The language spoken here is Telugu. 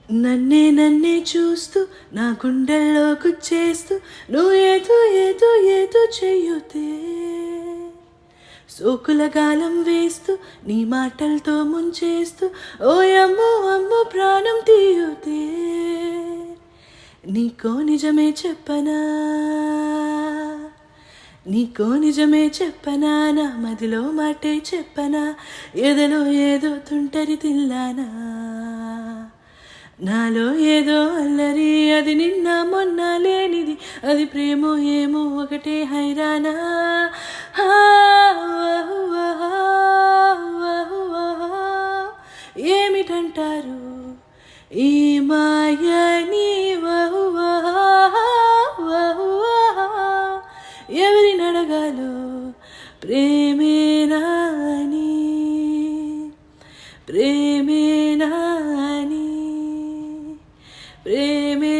నన్నే నన్నే చూస్తూ నా గుండెల్లో గుచ్చేస్తూ నువ్వు ఏదో చెయ్యుతే సోకుల గాలం వేస్తూ నీ మాటలతో ముంచేస్తూ ఓ అమ్మో అమ్మో ప్రాణం తీయుతే నీకో నిజమే చెప్పనా నా మదిలో మాటే చెప్పనా ఎదలో ఏదో తుంటరి తిల్లానా నాలో ఏదో అల్లరి అది నిన్న మొన్న లేనిది అది ప్రేమో ఏమో ఒకటే హైరానా ఏమిటంటారు ఈ మాయని ఎవరి నడగాలో ప్రేమేనాని ప్రేమేనాని ప్రేమే